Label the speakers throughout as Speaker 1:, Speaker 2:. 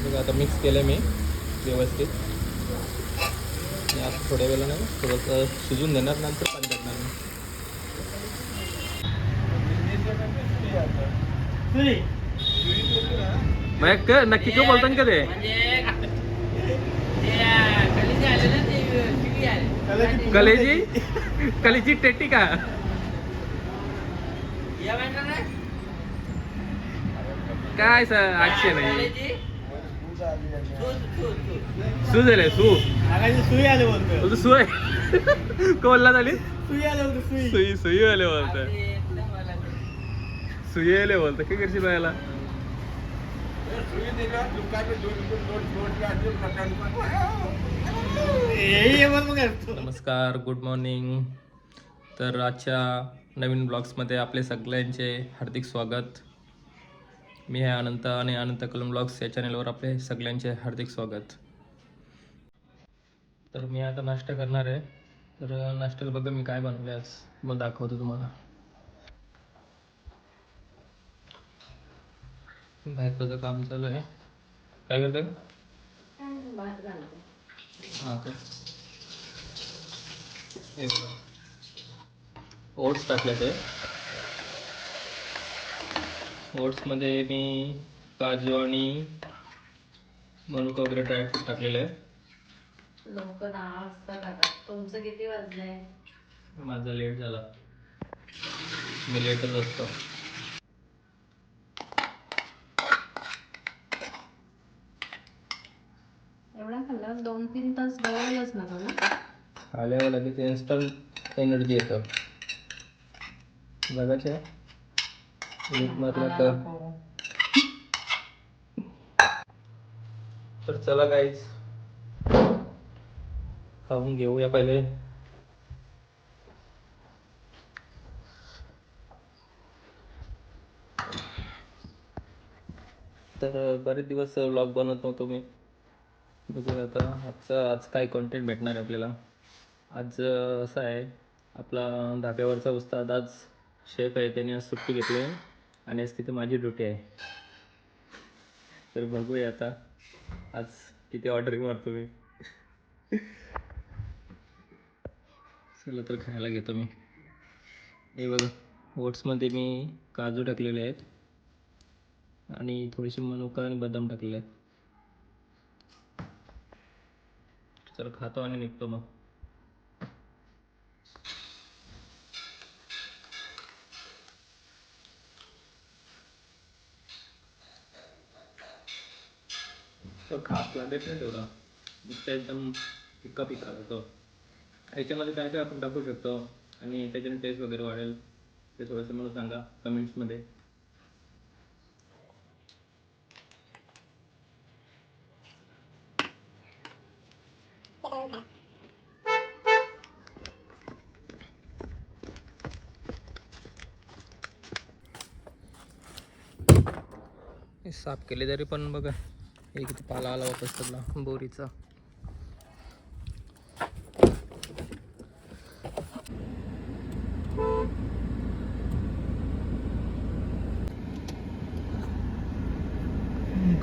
Speaker 1: बघा आता मिक्स केलं मी व्यवस्थित आणि आता थोड्या वेळानं थोडंसं शिजून देणार, नंतर पाणी टाकणार मी. नक्की का बोलता का ते कलेजी कलेजी टेटी का काय सर 800 नाही सू झाले सुई आले बोलतो सुई कोल्हा झाली सुई सुई आले बोलत सुई आले बोलत काय करशी बायला. नमस्कार, गुड मॉर्निंग. तर आजच्या नवीन ब्लॉग्समध्ये आपले सगळ्यांचे हार्दिक स्वागत. मी आहे अनंत आणि अनंत कलम ब्लॉग्स या चॅनलवर आपले सगळ्यांचे हार्दिक स्वागत. तर मी आता नाश्ता करणार आहे. तर नाश्त्याला बघा मी काय बनवले आज, मग दाखवतो तुम्हाला. बायकोचं काम चालू आहे. काय करतं हां का ओट्स टाकले ते. ओट्समध्ये मी काजू आणि मनुका वगैरे ड्रायफ्रूट टाकलेले आहे.
Speaker 2: लोक 10 वाजता खातात. तुमचं किती वाजलंय?
Speaker 1: माझा लेट झाला, मी लेटच असतो.
Speaker 2: एवढा खाल्ल्यावर 2-3 तास गळायलाच नको ना.
Speaker 1: खाल्यावर लगेच इन्स्टंट एनर्जी येतं. बघायचं तर चला गाईज खाऊन घेऊया पहिले. तर बरेच दिवस व्लॉग बनवत नव्हतो मी. बघूया आता आज काय कंटेंट भेटणार आहे आपल्याला. आज असं आहे, आपला धाब्यावरचा उस्ताद आज शेफ आहे, त्याने आज सुट्टी घेतली आहे आणि आज तिथे माझी ड्युटी आहे. तर बघूया आता आज किती ऑर्डरिंग मारतो मी. चला तर खायला घेतो मी. हे बघा, ओट्समध्ये मी काजू टाकलेले आहेत आणि थोडीशी मनुका आणि बदाम टाकलेले आहेत. तर खातो आणि निघतो मग. तो खास लागत नाही तेवढा, नुसतं एकदम फिक्का फिक्का होतो. ह्याच्यामध्ये काय काय आपण टाकू शकतो आणि त्याच्याने टेस्ट वगैरे वाढेल ते थोडंसं मला सांगा कमेंट्समध्ये. साफ केले तरी पण बघा हे किती पाला आला वापस सगळा बोरीचा.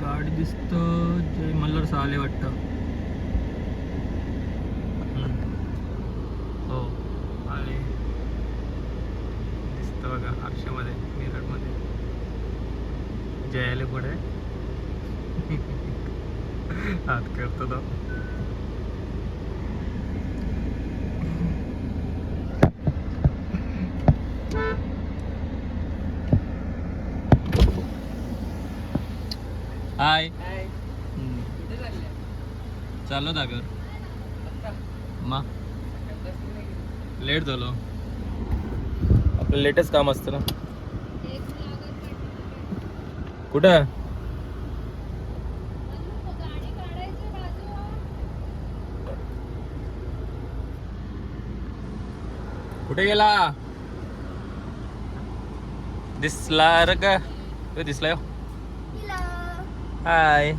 Speaker 1: गाडी दिसतं, जय मल्हार साले वाटतं. हो आले, दिसतं बघा आरशामध्ये मिररमध्ये. जयाले पुढे हात करतो तो. हाय, चाललो धाब्यावर. मा लेट झालो, आपलं लेटेस्ट काम असतं ना. कुठं कुठे गेला दिसला रे का तो दिसला. हाय,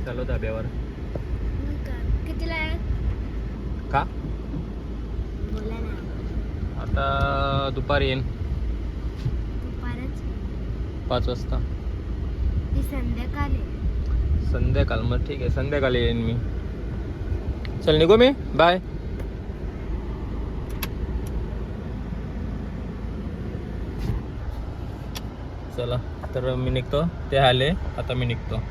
Speaker 1: चालो धाब्यावर.
Speaker 3: कितीला आहे
Speaker 1: का
Speaker 3: बोला ना.
Speaker 1: आता दुपारी येईन
Speaker 3: दुपारच
Speaker 1: 5 वाजता.
Speaker 3: 30 संध्याकाळी
Speaker 1: संध्याकाळ मग ठीक आहे, संध्याकाळी येईन मी. चल निघू मी, बाय. चला तर मी निघतो, ते आले, आता मी निघतो.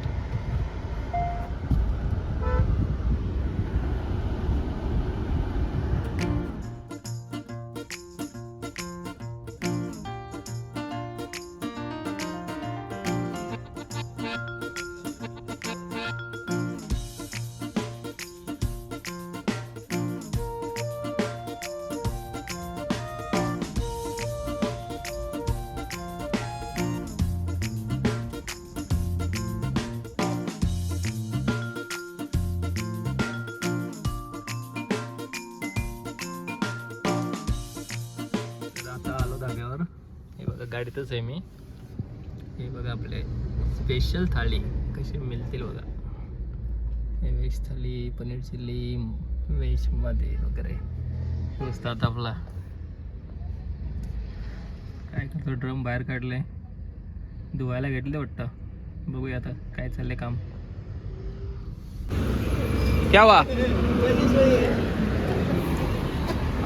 Speaker 1: आता आलो धाब्यावर. हे बघा गाडीतच आहे मी. हे बघा आपले स्पेशल थाळी कशी मिळतील बघा. हे व्हेज थाळी, पनीर चिल्ली व्हेजमध्ये वगैरे असतात. आपला काय करतो, ड्रम बाहेर काढले, धुवायला घेतले वाटतं. बघूया आता काय चाललंय काम. क्या वा,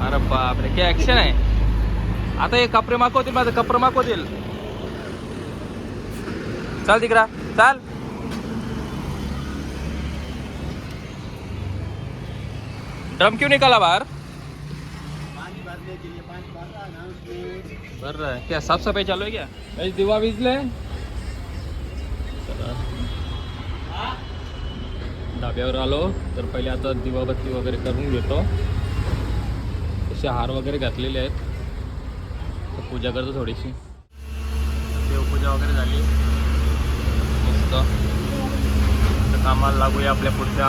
Speaker 1: अरे बापरे काय ऍक्शन आहे. आता हे कपडे मागवतील, माझं कपडे मागवतील. चाल तिकडा चाल. ड्रम क्यों निकाला बाहर? बरं क्या साफ सफाई चालू आहे क्या? काही दिवा विजले. धाब्यावर आलो तर पहिले आता दिवाबत्ती वगैरे करून घेतो. तसे हार वगैरे घातलेले आहेत. पूजा करतो थोडीशी. देवपूजा वगैरे झाली मस्त. तर कामाला लागूया आपल्या पुढच्या.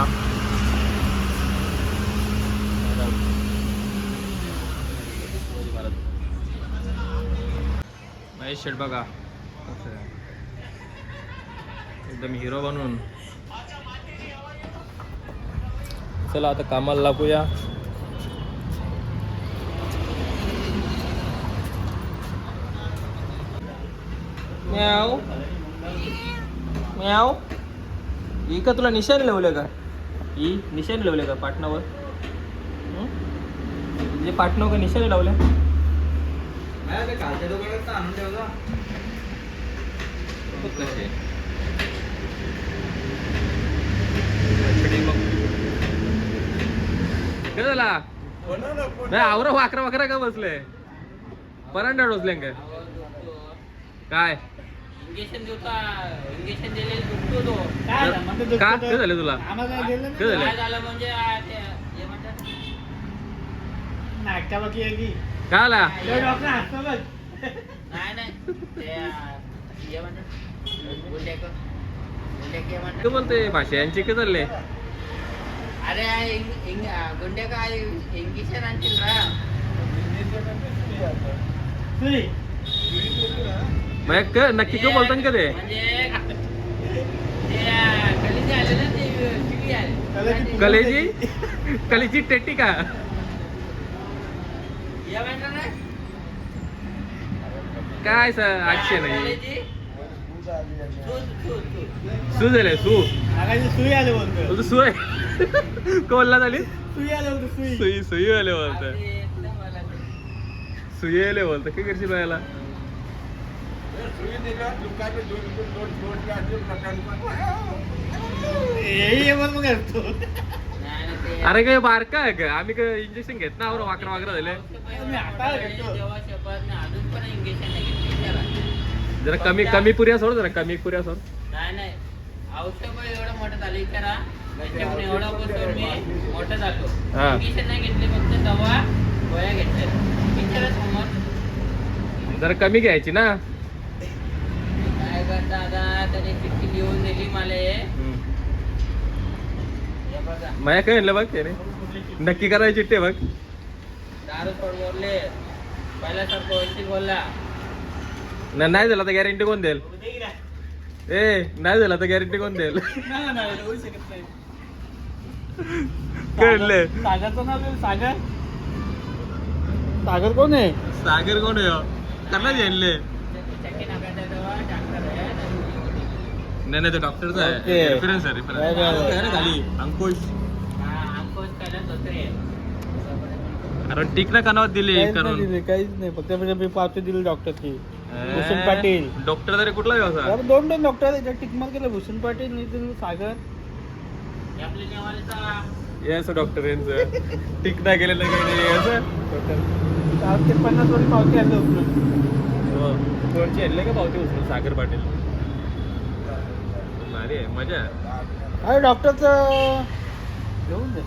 Speaker 1: महेश शेठ बघा एकदम हिरो बनून. चला आता कामाला लागूया. म्याव म्याव. ही का तुला निशाण लावले का? ही निशाण लावले का पाटणावर? म्हणजे पाटणावर का निशाण लावले? काय झाला? आवरा वाकरा वाकरा का बसले? परांडा डोसले का काय? का काय झालं तुला? काय झालं
Speaker 2: म्हणजे
Speaker 1: काय आला? तू बोलते भाषा यांची काय चालले?
Speaker 2: अरे गुंडे काय इंग्लिश आणतील ना.
Speaker 1: मग नक्की काय बोलतात का ते? कलेजी कलेजी टेटी का? काय सर आठशे नाही सू झाले सू
Speaker 4: सुई आले बोलतो.
Speaker 1: सुय कोल्हा झाली
Speaker 4: सुई आले बोलतो. सुई
Speaker 1: सुई सुई आले बोलत. सुई आले बोलत काय करशील बायला? अरे काय बारका आहे का? आम्ही काय इंजेक्शन घेत ना वाकरा वाकरा झाले. जरा कमी कमी पुऱ्या सोड, जरा कमी पुऱ्या सोड.
Speaker 2: नाही औषध एवढं मोठं झालं विचारा. एवढा मी मोठं झालो. इंजेक्शन नाही घेतले, फक्त दवा गोळ्या घेतल्या. विचारा समोर
Speaker 1: जरा कमी घ्यायची ना.
Speaker 2: काय करता दादा, त्याने चिठ्ठी लिहून दिली मला.
Speaker 1: माया काय म्हणलं बघ त्याने नक्की करायची चिठ्ठी बघ.
Speaker 2: दारू सोड बोलले, पहिला सारखं होईल बोलला.
Speaker 1: नाही झाला तर गॅरंटी कोण देईल? ए नाही झाला तर गॅरंटी कोण देईल? कळले?
Speaker 4: सागरचं नाव सागर. सागर कोण आहे?
Speaker 1: सागर कोण आहे? त्यांना झेलले. नाही नाही, तो डॉक्टरचा आहे.
Speaker 4: Okay.
Speaker 1: रेफरन्स आहे,
Speaker 4: काय झालं?
Speaker 1: रेफरन्स खाली अंकुश.
Speaker 2: अंकुश त्याला दुसरे
Speaker 1: अरे टिक ना कानावर दिली
Speaker 4: काहीच नाही
Speaker 1: करून.
Speaker 4: दिले, काहीच नाही. फक्त मी पावती दिली डॉक्टरची. भूषण पाटील.
Speaker 1: डॉक्टर तरी कुठला व्यवसाय?
Speaker 4: अरे दोन डॉक्टर त्याच्यात टिकमार केलं. भूषण पाटील, नितीन सागर.
Speaker 2: हे आपले नेवालेचा
Speaker 1: हे असं डॉक्टर यांचं टिक नाही गेलेलं काही असं.
Speaker 4: 450 वाली पावती आली उचलून.
Speaker 1: हो. कोणची आणले का पावती उचलून? सागर पाटील. भारी आहे, मजा आहे.
Speaker 4: अरे डॉक्टरचं घेऊन दे.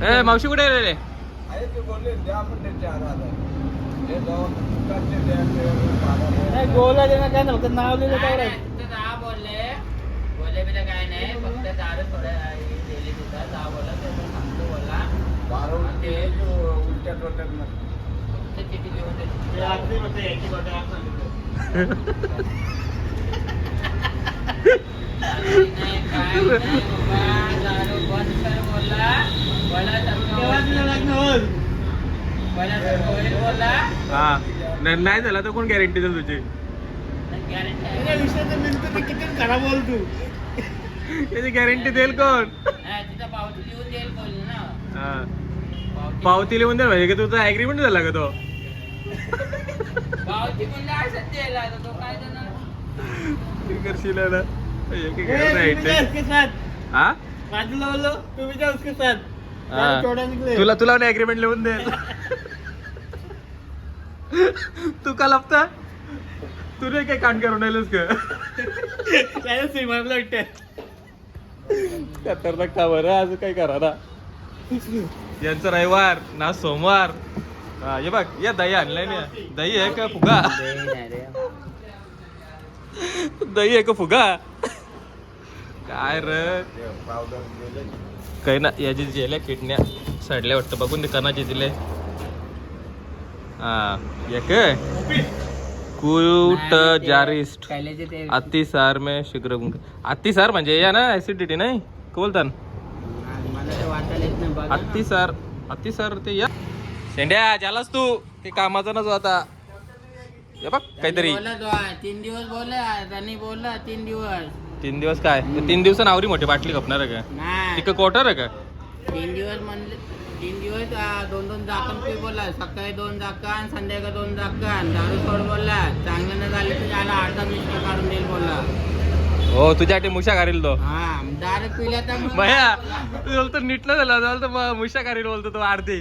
Speaker 1: ए मावशी कुठे आहे रे?
Speaker 4: नाही गोला देणार काय नव्हतं, नाव लिहिलं
Speaker 2: नाही,
Speaker 4: काय
Speaker 2: नाही, ते दहा बोलले बिले काय नाही, फक्त दारू थोड्या दिली तिथं. दहा बोलला ते पण सांगतो बोलला. आणि ते फक्त चिठी लिहून दे. दारू नाही, काय नाही बाबा, दारू बंद कर बोलला. बोला
Speaker 4: लग्न होईल.
Speaker 2: बोलला
Speaker 1: हा नाही झाला तर कोण गॅरंटी देईल तुझी?
Speaker 2: गॅरंटी
Speaker 4: किती खराब बोल तू.
Speaker 1: त्याची गॅरंटी देईल कोण?
Speaker 2: तिथं पावती लिहून देईल बोल ना.
Speaker 1: हा. पावती लिहून दे म्हणजे की तुझा ऍग्रीमेंट झाला का तो?
Speaker 2: पावती म्हणलं असंच द्यायला आता तो काय देणार?
Speaker 1: करशील ना
Speaker 4: उसके साथ
Speaker 1: हा
Speaker 4: बाजूला बोलो तुम्ही जा उसके साथ.
Speaker 1: हा.
Speaker 4: चोडा निघले.
Speaker 1: तुला ऍग्रीमेंट लिहून दे. तू का लपता? तू नाही काही कांड करून राहिलंस का?
Speaker 4: त्याला श्रीमानला वाटतं.
Speaker 1: खतरनाक का बरं आज काय करा ना. यांचं रविवार ना सोमवार. हा हे बघ, या दही आणलाय ना. दही आहे का फुगा? दही आहे का फुगा? काय रे काही ना, याची जेल्या किडण्या सडल्या वाटतं. बघून ते कणाचे दिले. हा एक कुट जारिस्ट अतिसार में शीघ्र अतिसार म्हणजे या ना ऍसिडिटी नाही का बोलता ना?
Speaker 2: मला ते वाचायला येत नाही बघ.
Speaker 1: अतिसार ते या शेंड्या झालास तू ते कामाचा नसो आता. हे बघ काहीतरी
Speaker 2: 3 दिवस बोलला, त्यांनी बोलला 3 दिवस.
Speaker 1: 3 दिवस काय? 3 दिवसांनी आवरी मोठी बाटली खपणार आहे का?
Speaker 2: नाही
Speaker 1: तिकडे क्वार्टर आहे का?
Speaker 2: 3 दिवस म्हणले 3 दिवस 2-2 झाकण पी बोलला. सकाळी 2 झाकण, संध्याकाळी 2 झाकण. दारू सोड बोलला. चांगलं नाही झालं तर त्याला अर्धा मिनिट काढून देईल बोलला.
Speaker 1: हो तुझ्यासाठी मुशा काढील तो.
Speaker 2: हा दारू पिल्या तर मग
Speaker 1: भया तू बोलतो नीट नाही झालं तर मग मुशा काढील बोलतो तो अर्धी.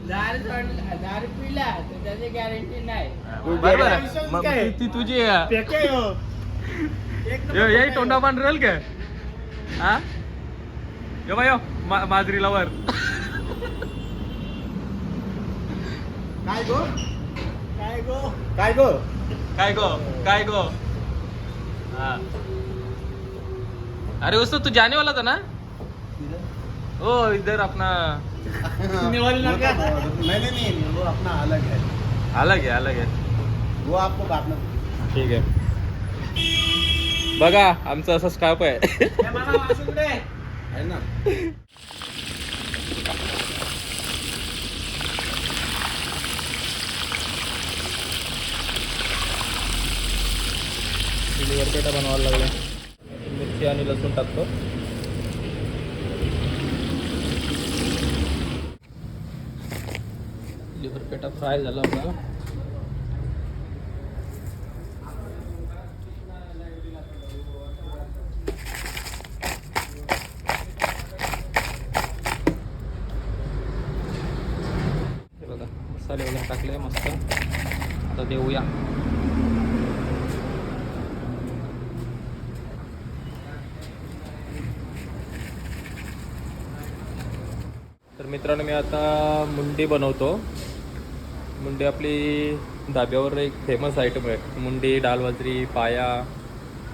Speaker 2: दारू पिला तर त्याची गॅरंटी नाही.
Speaker 1: बरोबर आहे. मग ती तुझी आहे.
Speaker 4: फेके हो.
Speaker 1: यही तोंडा पांढर राहील का? हा यो बाय माजरी लवर.
Speaker 4: काय गो काय गो काय गो
Speaker 1: काय गो हा. अरे उसको तू जाने वाला था ना? ओ इधर अपना
Speaker 4: निवाली नका.
Speaker 5: नहीं वो अपना अलग है
Speaker 1: अलग है
Speaker 5: वो आपको बाद में
Speaker 1: ठीक आहे. बघा आमचं असं स्काप आहे.
Speaker 4: मला वासू दे.
Speaker 5: है ना.
Speaker 1: लिव्हर पेटा बनवायला लागले. मिरची आणि लसूण टाकतो. लिव्हर पेटा फ्राय झाला आपला. हे बघा मसाले वगैरे टाकले मस्त. आता देऊया. तर मित्रांनो मी आता मुंडी बनवतो. मुंडी आपली धाब्यावर एक फेमस आयटम आहे. मुंडी, डाळ बाजरी, पाया,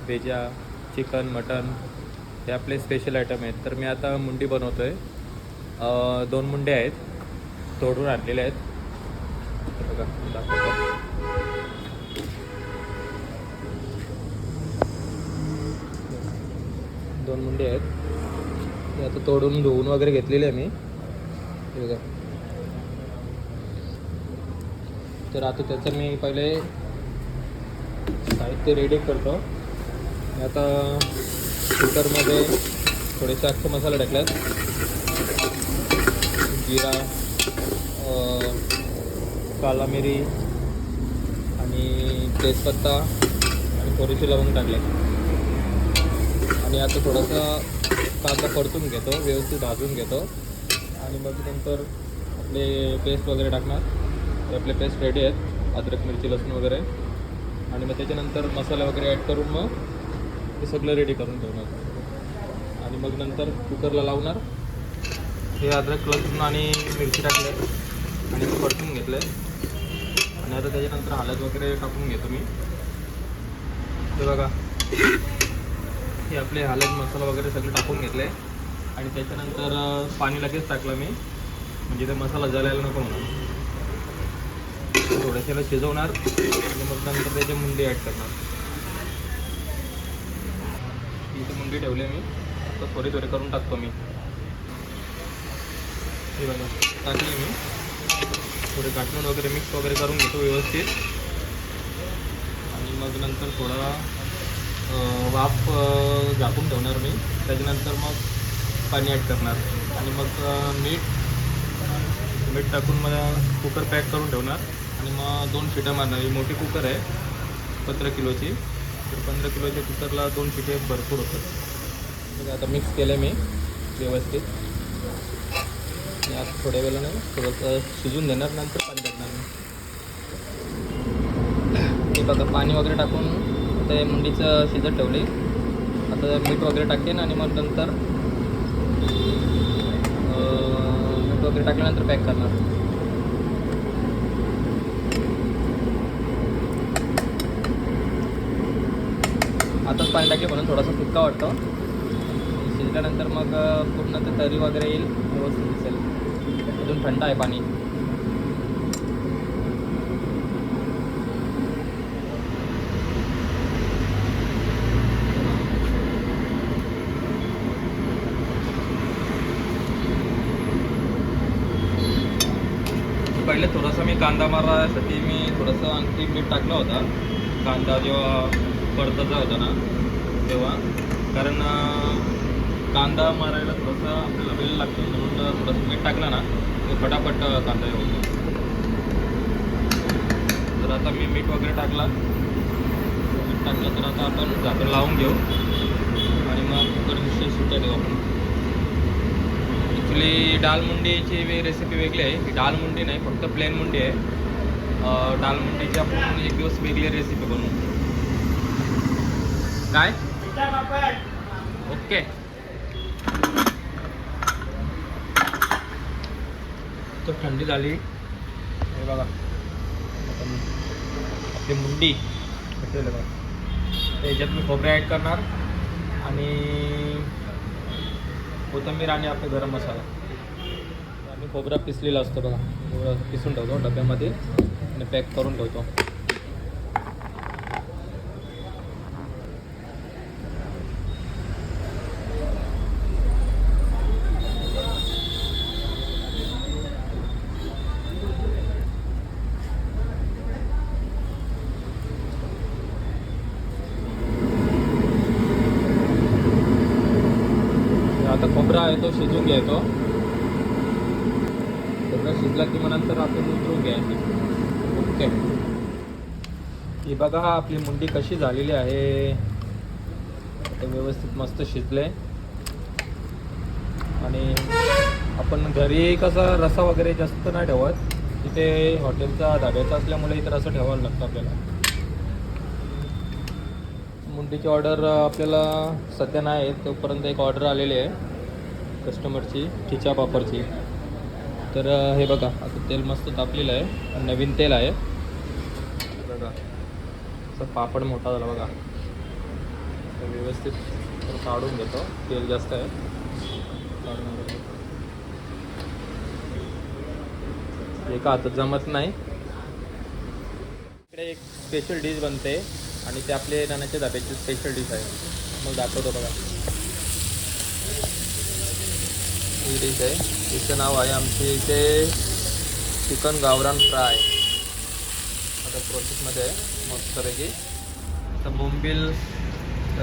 Speaker 1: भेजा, चिकन, मटन हे आपले स्पेशल आयटम आहेत. तर मी आता मुंडी बनवतो आहे. 2 मुंडे आहेत तोडून आणलेले आहेत. हे बघा दाखवतो. दोन मुंडे आहेत ते आता तोडून धुवून वगैरे घेतलेले आहे मी. हे बघा. तर आता त्याचं मी पहिले साहित्य रेडी करतो. आता कुकरमध्ये थोडेसे अख्खे मसाले टाकल्यात, जिरा, काला मिरी आणि तेजपत्ता आणि थोडीशी लवंग टाकले. आणि आता थोडासा कांदा परतून घेतो, व्यवस्थित भाजून घेतो आणि मग नंतर आपले पेस्ट वगैरे टाकणार. तर आपले पेस्ट रेडी आहेत, अद्रक मिरची लसूण वगैरे. आणि मग त्याच्यानंतर मसाला वगैरे ॲड करून मग हे सगळं रेडी करून ठेवणार. आणि मग नंतर कुकरला लावणार. हे अद्रक लसूण आणि मिरची टाकले आणि ते परतून घेतलं आहे. आणि आता त्याच्यानंतर हळद वगैरे टाकून घेतो मी. ते बघा, हे आपले हळद मसाला वगैरे सगळे टाकून घेतले. आणि त्याच्यानंतर पाणी लगेच टाकलं मी, म्हणजे ते मसाला जळायला नको म्हणून. थोड्याशाला शिजवणार आणि मग नंतर त्याची मुंडी ॲड करणार. इथे मुंडी ठेवली मी, आता थोडी थोडी करून टाकतो मी. हे बघा, टाकली मी. थोडे गाठून वगैरे मिक्स वगैरे करून घेतो व्यवस्थित. आणि मग नंतर थोडा वाफ झाकून ठेवणार मी. त्याच्यानंतर मग पाणी ॲड करणार आणि मग मीठ टाकून मला कुकर पॅक करून ठेवणार. आणि मग 2 शिट्या मारणार. ही मोठी कुकर आहे 15 किलोची. तर 15 किलोच्या कुकरला 2 शिटे भरपूर होतात. आता मिक्स केलं मी व्यवस्थित. आणि आता थोड्या वेळाने थोडंसं शिजून देणार, नंतर पाणी टाकणार मी. हे बघा, पाणी वगैरे टाकून आता हे मुंडीचं शिजत ठेवली. आता मीठ वगैरे टाकेन आणि मग नंतर मीठ वगैरे टाकल्यानंतर पॅक करणार. आताच पाणी टाकले म्हणून थोडासा फिक्का वाटतो. शिजल्यानंतर मग पूर्ण ते तरी वगैरे येईल, व्यवस्थित दिसेल. अजून थंड आहे पाणी. पहिले थोडासा मी कांदा मारण्यासाठी मी थोडंसं आणखी मीठ टाकलं होता. कांदा जेव्हा परताचा होता ना तेव्हा, कारण कांदा मारायला थोडंसं आपल्याला वेळ लागतो म्हणून थोडंसं मीठ टाकलं ना तर फटाफट कांदा होतो. तर आता मी मीठ वगैरे टाकलं तर आता आपण झाकण लावून घेऊ आणि मग कुकरची शिट्ट्या देऊ आपण. ॲक्च्युली दाल मुंडीची रेसिपी वेगळी आहे. ही दाल मुंडी नाही, फक्त प्लेन मुंडी आहे. दाल मुंडीची आपण एक दिवस वेगळी रेसिपी बनवू. काय ओके. तर थंडी झाली. हे बघा, आपली मुंडी बघा. याच्यात मी खोबरे ॲड करणार आणि कोथिंबीर आणि आपले गरम मसाला. आम्ही खोबरा पिसलेला असतो बघा, खोबरा पिसून ठेवतो डब्यामध्ये आणि पॅक करून ठेवतो. आता खोबरा आहे तो शिजून घ्यायचो. खोबरा शिजला की मग नंतर आपण उतरून घ्यायची. ओके. ही बघा आपली मुंडी कशी झालेली आहे. आता व्यवस्थित मस्त शिजले. आणि आपण घरी कसा रसा वगैरे जास्त नाही ठेवत, तिथे हॉटेलचा धाब्याचा असल्यामुळे इथं रसा ठेवायला लागतं आपल्याला. मुंडीची ऑर्डर आपल्याला सध्या नाही आहे, तोपर्यंत एक ऑर्डर आलेली आहे कस्टमरची खिचा पापडची. तर हे बघा, आता तेल मस्त तापलेलं आहे, नवीन तेल आहे बघा. असं पापड मोठा झाला बघा. तर व्यवस्थित काढून घेतो, तेल जास्त आहे काढून घेतो. एका हातात जमत नाही. इकडे एक स्पेशल डिश बनते आणि ते आपले नानाच्या धाब्याची स्पेशल डिश आहे. मग दाखवतो बघा. ही डिश आहे, तिचं नाव आहे आमच्या इथे चिकन गावरान फ्राय. आता प्रोसेसमध्ये आहे मस्तपैकी. तर बोंबील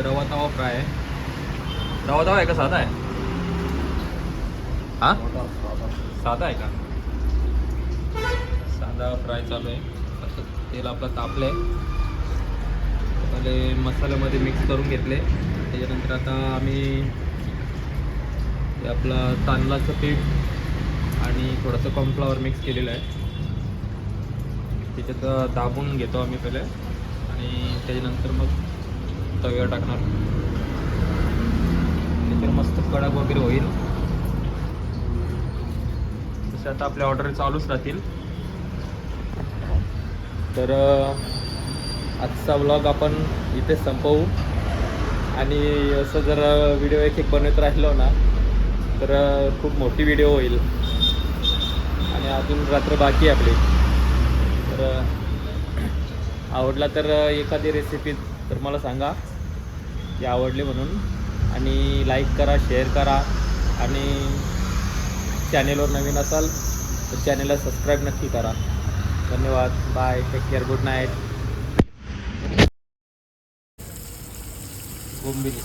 Speaker 1: रवा तवा फ्राय आहे. रवा तवा आहे का साधा आहे? हा साधा आहे का? साधा फ्राय चालू आहे. आता तेल आपलं तापलं आहे. पहिले मसाल्यामध्ये मिक्स करून घेतले. त्याच्यानंतर आता आम्ही हे आपलं तांदळाचं पीठ आणि थोडंसं कॉर्नफ्लॉवर मिक्स केलेलं आहे. त्याच्यात दाबून घेतो आम्ही पहिले आणि त्याच्यानंतर मग तव्यावर टाकणार. त्याच्यावर मस्त कडक वगैरे होईल. तसे आता आपल्या ऑर्डर चालूच राहतील. तर आजचा व्लॉग आपण इथे संपवू. आणि असं जर व्हिडिओ एक बनवत राहिलो ना तर खूप मोठी व्हिडिओ होईल. आणि अजून रात्र बाकी आहे आपली. तर आवडला तर एखादी रेसिपी तर मला सांगा की आवडली म्हणून. आणि लाईक करा, शेअर करा. आणि चॅनेलवर नवीन असाल तर चॅनेलला सबस्क्राईब नक्की करा. धन्यवाद. Bye. Take care. Good night. बोंबिली.